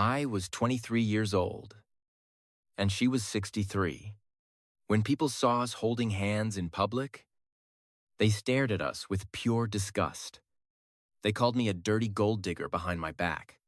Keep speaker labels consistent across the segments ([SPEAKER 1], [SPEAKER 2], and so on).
[SPEAKER 1] I was 23 years old, and she was 63. When people saw us holding hands in public, they stared at us with pure disgust. They called me a dirty gold digger behind my back.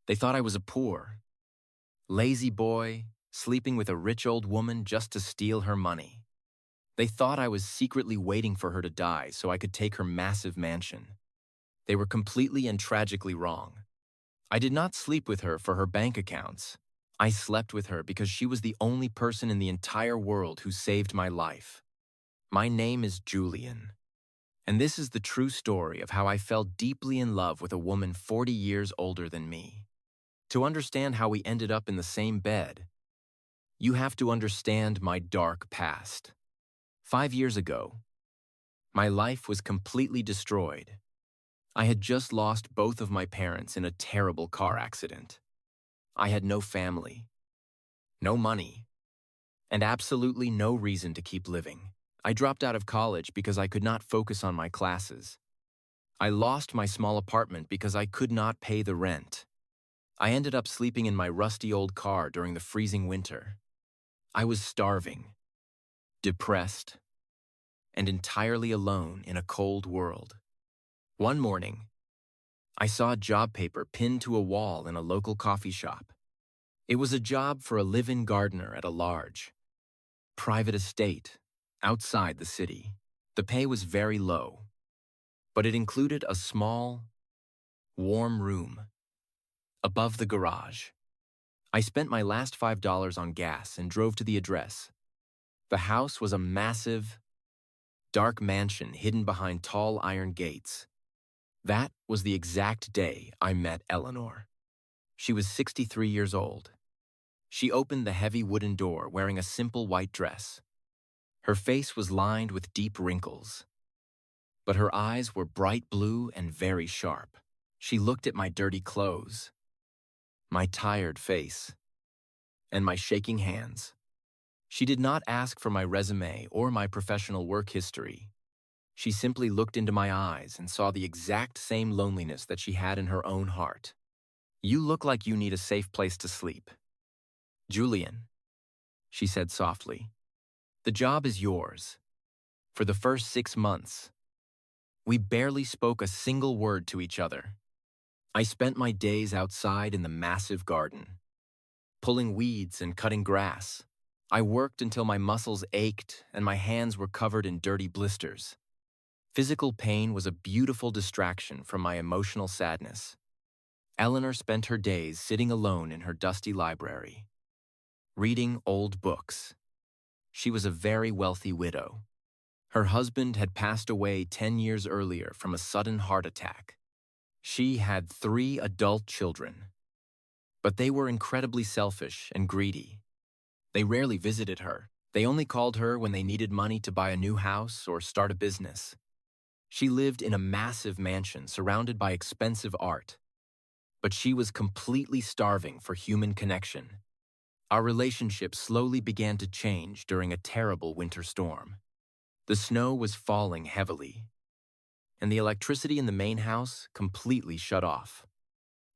[SPEAKER 1] They thought I was a poor, lazy boy sleeping with a rich old woman just to steal her money. They thought I was secretly waiting for her to die so I could take her massive mansion. They were completely and tragically wrong. I did not sleep with her for her bank accounts. I slept with her because she was the only person in the entire world who saved my life. My name is Julian, and this is the true story of how I fell deeply in love with a woman 40 years older than me. To understand how we ended up in the same bed, you have to understand my dark past. 5 years ago, my life was completely destroyed. I had just lost both of my parents in a terrible car accident. I had no family, no money, and absolutely no reason to keep living. I dropped out of college because I could not focus on my classes. I lost my small apartment because I could not pay the rent. I ended up sleeping in my rusty old car during the freezing winter. I was starving, depressed, and entirely alone in a cold world. One morning, I saw a job paper pinned to a wall in a local coffee shop. It was a job for a live-in gardener at a large, private estate outside the city. The pay was very low, but it included a small, warm room above the garage. I spent my last $5 on gas and drove to the address. The house was a massive, dark mansion hidden behind tall iron gates. That was the exact day I met Eleanor. She was 63 years old. She opened the heavy wooden door wearing a simple white dress. Her face was lined with deep wrinkles, but her eyes were bright blue and very sharp. She looked at my dirty clothes, my tired face, and my shaking hands. She did not ask for my resume or my professional work history. She simply looked into my eyes and saw the exact same loneliness that she had in her own heart. "You look like you need a safe place to sleep, Julian," she said softly. "The job is yours." For the first 6 months, we barely spoke a single word to each other. I spent my days outside in the massive garden, pulling weeds and cutting grass. I worked until my muscles ached and my hands were covered in dirty blisters. Physical pain was a beautiful distraction from my emotional sadness. Eleanor spent her days sitting alone in her dusty library, reading old books. She was a very wealthy widow. Her husband had passed away 10 years earlier from a sudden heart attack. She had 3 adult children, but they were incredibly selfish and greedy. They rarely visited her. They only called her when they needed money to buy a new house or start a business. She lived in a massive mansion surrounded by expensive art, but she was completely starving for human connection. Our relationship slowly began to change during a terrible winter storm. The snow was falling heavily, and the electricity in the main house completely shut off.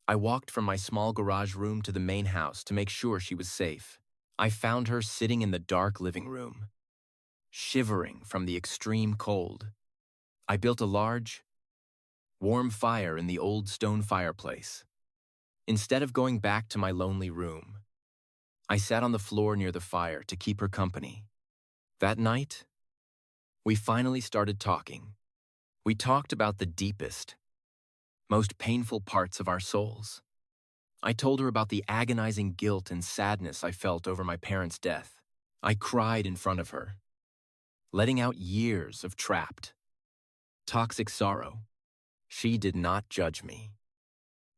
[SPEAKER 1] I walked from my small garage room to the main house to make sure she was safe. I found her sitting in the dark living room, shivering from the extreme cold. I built a large, warm fire in the old stone fireplace. Instead of going back to my lonely room, I sat on the floor near the fire to keep her company. That night, we finally started talking. We talked about the deepest, most painful parts of our souls. I told her about the agonizing guilt and sadness I felt over my parents' death. I cried in front of her, letting out years of trapped, toxic sorrow. She did not judge me,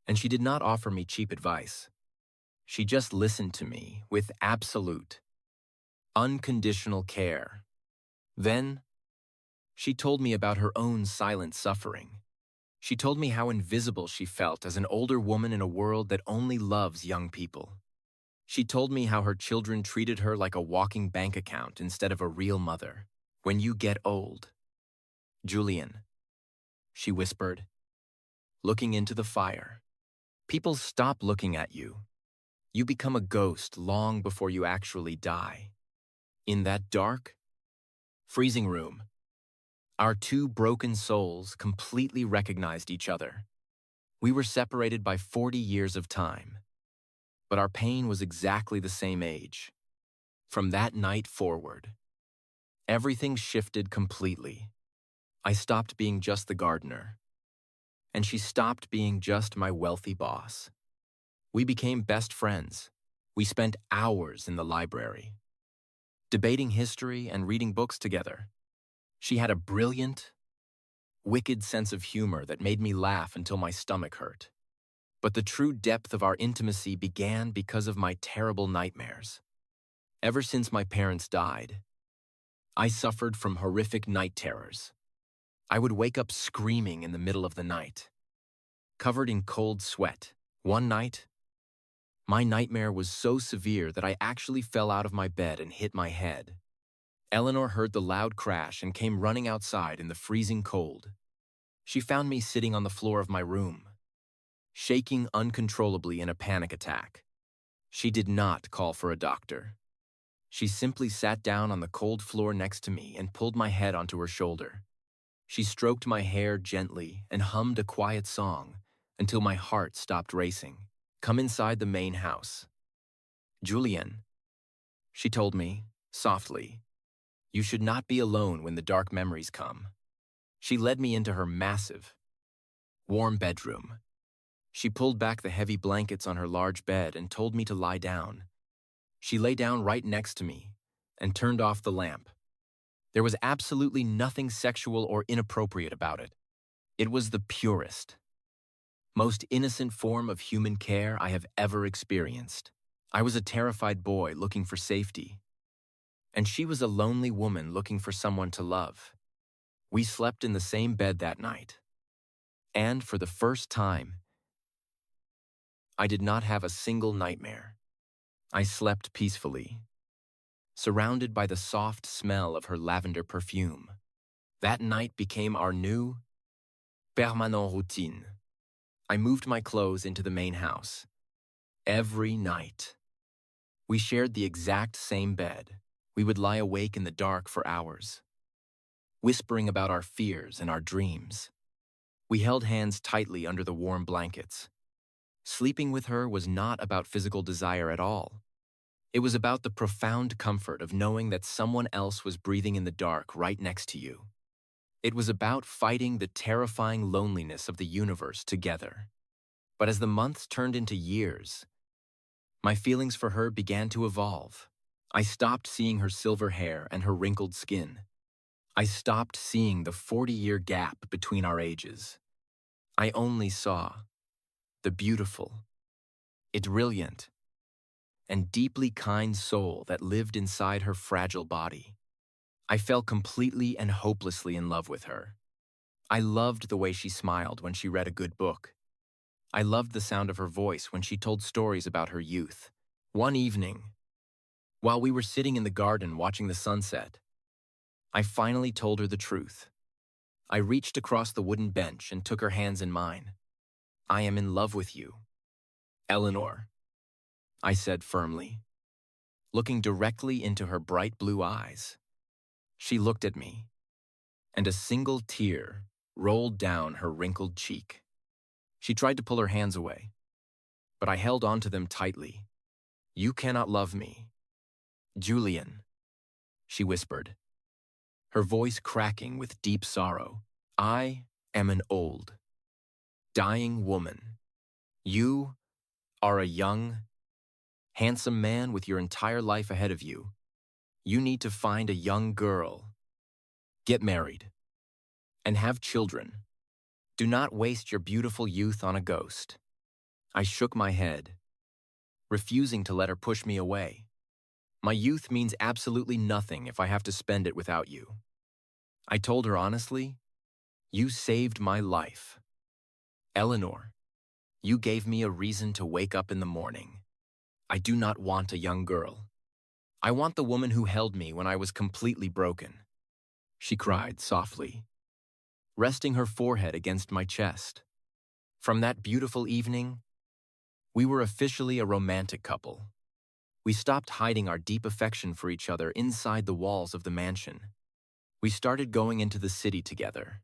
[SPEAKER 1] and she did not offer me cheap advice. She just listened to me with absolute, unconditional care. Then, she told me about her own silent suffering. She told me how invisible she felt as an older woman in a world that only loves young people. She told me how her children treated her like a walking bank account instead of a real mother. "When you get old, Julian," she whispered, looking into the fire, People stop looking at you. You become a ghost long before you actually die. In that dark, freezing room, our two broken souls completely recognized each other. We were separated by 40 years of time, but our pain was exactly the same age. From that night forward, everything shifted completely. I stopped being just the gardener, and she stopped being just my wealthy boss. We became best friends. We spent hours in the library, debating history and reading books together. She had a brilliant, wicked sense of humor that made me laugh until my stomach hurt. But the true depth of our intimacy began because of my terrible nightmares. Ever since my parents died, I suffered from horrific night terrors. I would wake up screaming in the middle of the night, covered in cold sweat. One night, my nightmare was so severe that I actually fell out of my bed and hit my head. Eleanor heard the loud crash and came running outside in the freezing cold. She found me sitting on the floor of my room, shaking uncontrollably in a panic attack. She did not call for a doctor. She simply sat down on the cold floor next to me and pulled my head onto her shoulder. She stroked my hair gently and hummed a quiet song until my heart stopped racing. Come inside the main house. Julien, she told me, softly, you should not be alone when the dark memories come. She led me into her massive, warm bedroom. She pulled back the heavy blankets on her large bed and told me to lie down. She lay down right next to me and turned off the lamp. There was absolutely nothing sexual or inappropriate about it. It was the purest, most innocent form of human care I have ever experienced. I was a terrified boy looking for safety, and she was a lonely woman looking for someone to love. We slept in the same bed that night, and for the first time, I did not have a single nightmare. I slept peacefully, surrounded by the soft smell of her lavender perfume. That night became our new, permanent routine. I moved my clothes into the main house. Every night. We shared the exact same bed. We would lie awake in the dark for hours, whispering about our fears and our dreams. We held hands tightly under the warm blankets. Sleeping with her was not about physical desire at all. It was about the profound comfort of knowing that someone else was breathing in the dark right next to you. It was about fighting the terrifying loneliness of the universe together. But as the months turned into years, my feelings for her began to evolve. I stopped seeing her silver hair and her wrinkled skin. I stopped seeing the 40-year gap between our ages. I only saw the beautiful, brilliant, and deeply kind soul that lived inside her fragile body. I fell completely and hopelessly in love with her. I loved the way she smiled when she read a good book. I loved the sound of her voice when she told stories about her youth. One evening, while we were sitting in the garden watching the sunset, I finally told her the truth. I reached across the wooden bench and took her hands in mine. I am in love with you, Eleanor, I said firmly, looking directly into her bright blue eyes. She looked at me, and a single tear rolled down her wrinkled cheek. She tried to pull her hands away, but I held onto them tightly. You cannot love me, Julien, she whispered, her voice cracking with deep sorrow. I am an old, dying woman. You are a young, handsome man with your entire life ahead of you. You need to find a young girl, get married, and have children. Do not waste your beautiful youth on a ghost. I shook my head, refusing to let her push me away. My youth means absolutely nothing if I have to spend it without you. I told her honestly, you saved my life. Eleanor, you gave me a reason to wake up in the morning. I do not want a young girl. I want the woman who held me when I was completely broken. She cried softly, resting her forehead against my chest. From that beautiful evening, We were officially a romantic couple. We stopped hiding our deep affection for each other inside the walls of the mansion. We started going into the city together.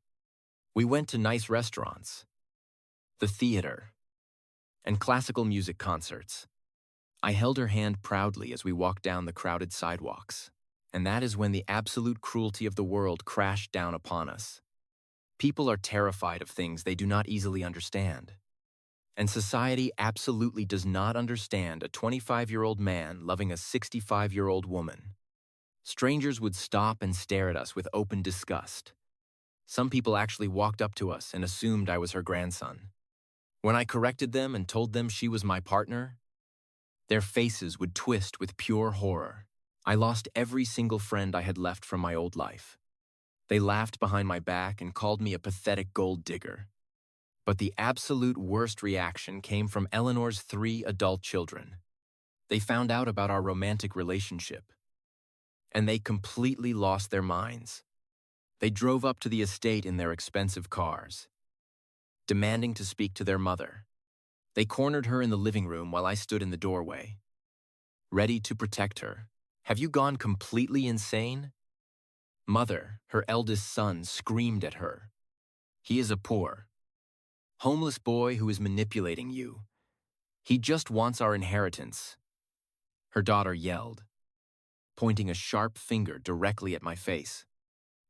[SPEAKER 1] We went to nice restaurants, the theater, and classical music concerts. I held her hand proudly as we walked down the crowded sidewalks. And that is when the absolute cruelty of the world crashed down upon us. People are terrified of things they do not easily understand. And society absolutely does not understand a 25-year-old man loving a 65-year-old woman. Strangers would stop and stare at us with open disgust. Some people actually walked up to us and assumed I was her grandson. When I corrected them and told them she was my partner, their faces would twist with pure horror. I lost every single friend I had left from my old life. They laughed behind my back and called me a pathetic gold digger. But the absolute worst reaction came from Eleanor's 3 adult children. They found out about our romantic relationship, and they completely lost their minds. They drove up to the estate in their expensive cars, demanding to speak to their mother. They cornered her in the living room while I stood in the doorway, ready to protect her. "Have you gone completely insane?" Mother, her eldest son, screamed at her. "He is a poor, homeless boy who is manipulating you. He just wants our inheritance," her daughter yelled, pointing a sharp finger directly at my face.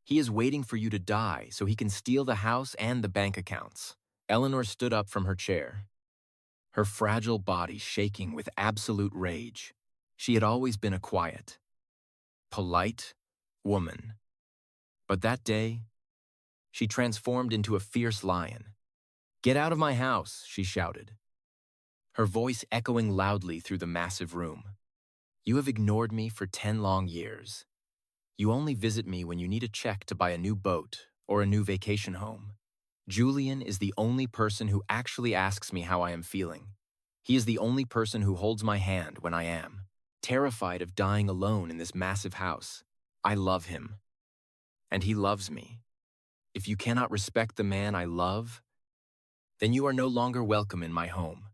[SPEAKER 1] "He is waiting for you to die so he can steal the house and the bank accounts." Eleanor stood up from her chair, her fragile body shaking with absolute rage. She had always been a quiet, polite woman. But that day, she transformed into a fierce lion. "Get out of my house," she shouted, her voice echoing loudly through the massive room. "You have ignored me for 10 long years. You only visit me when you need a check to buy a new boat or a new vacation home. Julian is the only person who actually asks me how I am feeling. He is the only person who holds my hand when I am terrified of dying alone in this massive house. I love him, and he loves me. If you cannot respect the man I love, then you are no longer welcome in my home."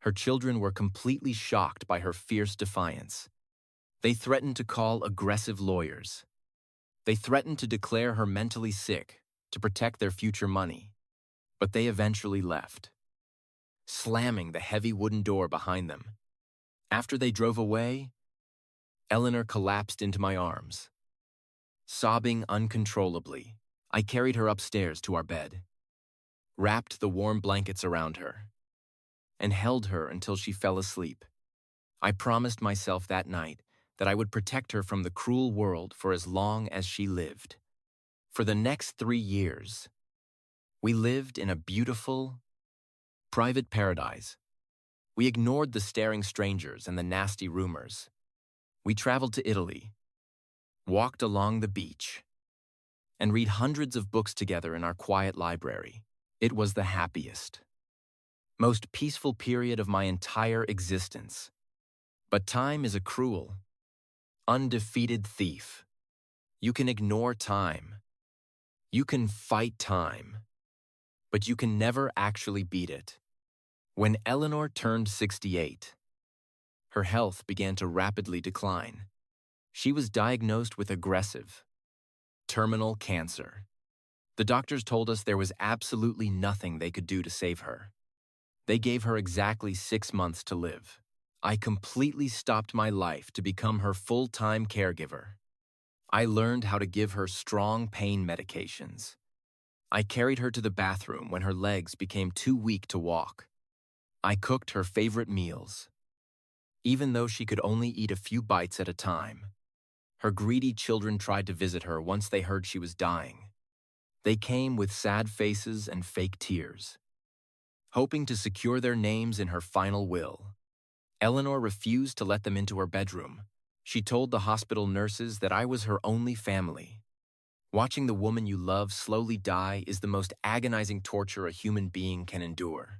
[SPEAKER 1] Her children were completely shocked by her fierce defiance. They threatened to call aggressive lawyers. They threatened to declare her mentally sick to protect their future money. But they eventually left, slamming the heavy wooden door behind them. After they drove away, Eleanor collapsed into my arms. Sobbing uncontrollably, I carried her upstairs to our bed, wrapped the warm blankets around her, and held her until she fell asleep. I promised myself that night that I would protect her from the cruel world for as long as she lived. For the next 3 years, we lived in a beautiful, private paradise. We ignored the staring strangers and the nasty rumors. We traveled to Italy, walked along the beach, and read hundreds of books together in our quiet library. It was the happiest, most peaceful period of my entire existence. But time is a cruel, undefeated thief. You can ignore time. You can fight time, but you can never actually beat it. When Eleanor turned 68, her health began to rapidly decline. She was diagnosed with aggressive, terminal cancer. The doctors told us there was absolutely nothing they could do to save her. They gave her exactly 6 months to live. I completely stopped my life to become her full-time caregiver. I learned how to give her strong pain medications. I carried her to the bathroom when her legs became too weak to walk. I cooked her favorite meals, even though she could only eat a few bites at a time. Her greedy children tried to visit her once they heard she was dying. They came with sad faces and fake tears, hoping to secure their names in her final will. Eleanor refused to let them into her bedroom. She told the hospital nurses that I was her only family. Watching the woman you love slowly die is the most agonizing torture a human being can endure.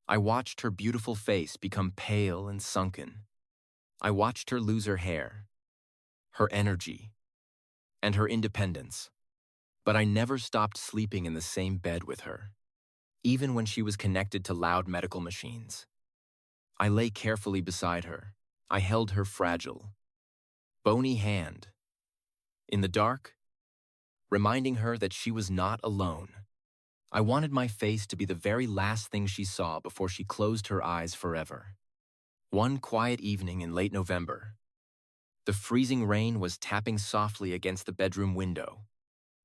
[SPEAKER 1] I watched her beautiful face become pale and sunken. I watched her lose her hair, her energy, and her independence. But I never stopped sleeping in the same bed with her, even when she was connected to loud medical machines. I lay carefully beside her. I held her fragile, bony hand in the dark, reminding her that she was not alone. I wanted my face to be the very last thing she saw before she closed her eyes forever. One quiet evening in late November, the freezing rain was tapping softly against the bedroom window.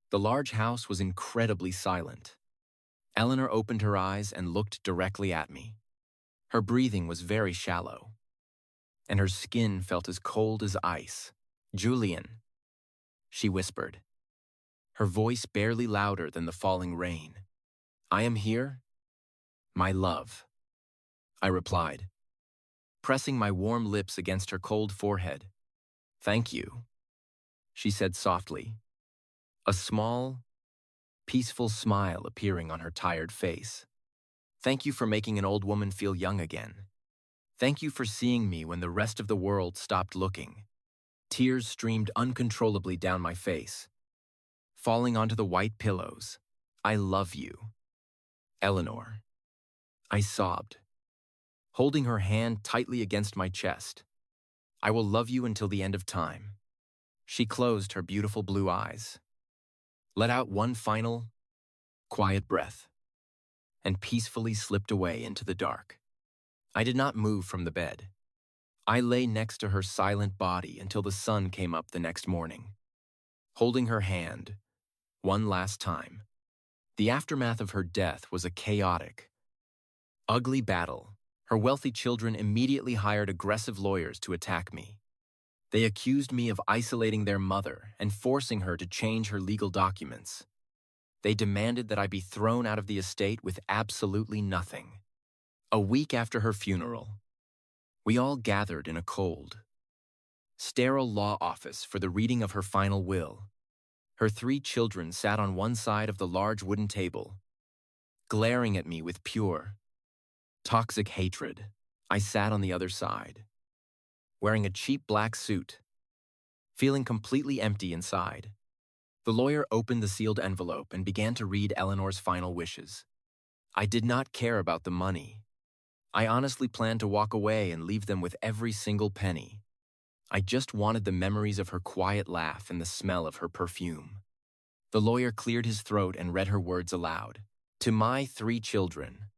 [SPEAKER 1] The large house was incredibly silent. Eleanor opened her eyes and looked directly at me. Her breathing was very shallow, and her skin felt as cold as ice. "Julian," she whispered, her voice barely louder than the falling rain. "I am here, my love," I replied, pressing my warm lips against her cold forehead. "Thank you," she said softly, a small, peaceful smile appearing on her tired face. "Thank you for making an old woman feel young again. Thank you for seeing me when the rest of the world stopped looking." Tears streamed uncontrollably down my face, falling onto the white pillows. "I love you, Eleanor," I sobbed, holding her hand tightly against my chest. "I will love you until the end of time." She closed her beautiful blue eyes, let out one final, quiet breath, and peacefully slipped away into the dark. I did not move from the bed. I lay next to her silent body until the sun came up the next morning, holding her hand one last time. The aftermath of her death was a chaotic, ugly battle. Her wealthy children immediately hired aggressive lawyers to attack me. They accused me of isolating their mother and forcing her to change her legal documents. They demanded that I be thrown out of the estate with absolutely nothing. A week after her funeral, we all gathered in a cold, sterile law office for the reading of her final will. Her 3 children sat on one side of the large wooden table, glaring at me with pure, toxic hatred. I sat on the other side, wearing a cheap black suit, feeling completely empty inside. The lawyer opened the sealed envelope and began to read Eleanor's final wishes. I did not care about the money. I honestly planned to walk away and leave them with every single penny. I just wanted the memories of her quiet laugh and the smell of her perfume. The lawyer cleared his throat and read her words aloud. "To my 3 children,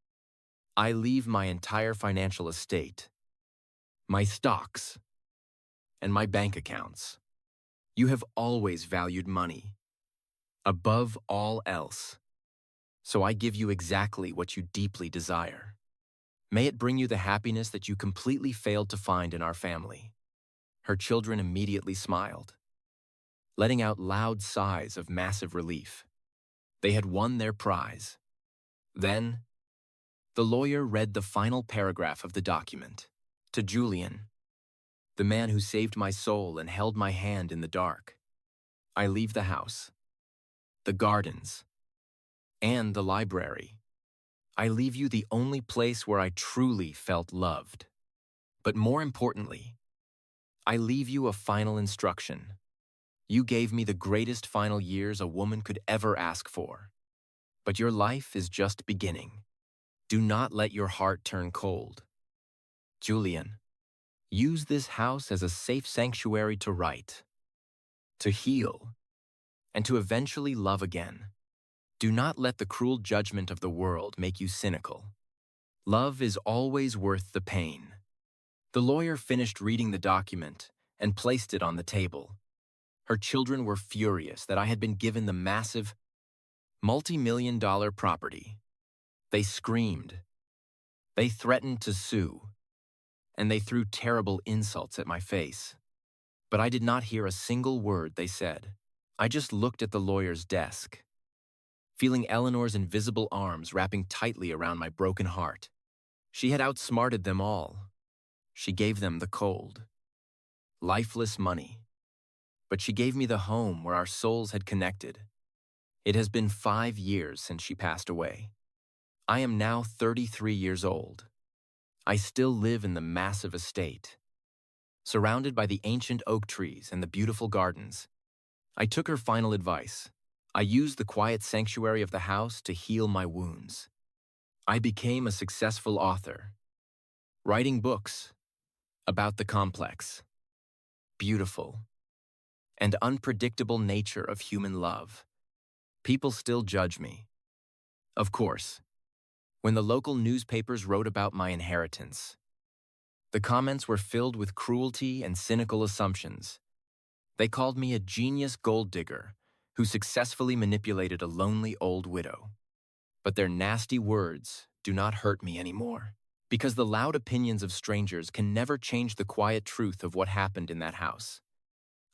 [SPEAKER 1] I leave my entire financial estate, my stocks, and my bank accounts. You have always valued money above all else, so I give you exactly what you deeply desire. May it bring you the happiness that you completely failed to find in our family." Her children immediately smiled, letting out loud sighs of massive relief. They had won their prize. Then, the lawyer read the final paragraph of the document. "To Julian, the man who saved my soul and held my hand in the dark, I leave the house, the gardens, and the library. I leave you the only place where I truly felt loved. But more importantly, I leave you a final instruction. You gave me the greatest final years a woman could ever ask for. But your life is just beginning. Do not let your heart turn cold. Julian, use this house as a safe sanctuary to write, to heal, and to eventually love again. Do not let the cruel judgment of the world make you cynical. Love is always worth the pain." The lawyer finished reading the document and placed it on the table. Her children were furious that I had been given the massive, multi-million-dollar property. They screamed. They threatened to sue. And they threw terrible insults at my face. But I did not hear a single word they said. I just looked at the lawyer's desk, feeling Eleanor's invisible arms wrapping tightly around my broken heart. She had outsmarted them all. She gave them the cold, lifeless money. But she gave me the home where our souls had connected. It has been 5 years since she passed away. I am now 33 years old. I still live in the massive estate, surrounded by the ancient oak trees and the beautiful gardens. I took her final advice. I used the quiet sanctuary of the house to heal my wounds. I became a successful author, writing books about the complex, beautiful, and unpredictable nature of human love. People still judge me. Of course, when the local newspapers wrote about my inheritance, the comments were filled with cruelty and cynical assumptions. They called me a genius gold digger who successfully manipulated a lonely old widow. But their nasty words do not hurt me anymore, because the loud opinions of strangers can never change the quiet truth of what happened in that house.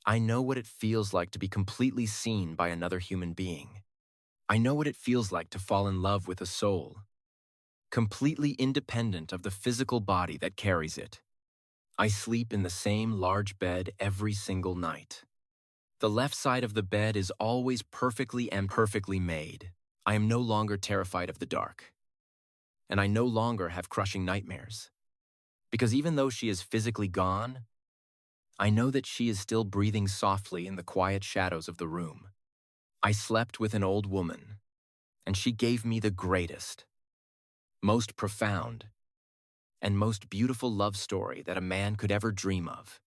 [SPEAKER 1] I know what it feels like to be completely seen by another human being. I know what it feels like to fall in love with a soul, completely independent of the physical body that carries it. I sleep in the same large bed every single night. The left side of the bed is always perfectly and perfectly made. I am no longer terrified of the dark. And I no longer have crushing nightmares. Because even though she is physically gone, I know that she is still breathing softly in the quiet shadows of the room. I slept with an old woman, and she gave me the greatest, most profound, and most beautiful love story that a man could ever dream of.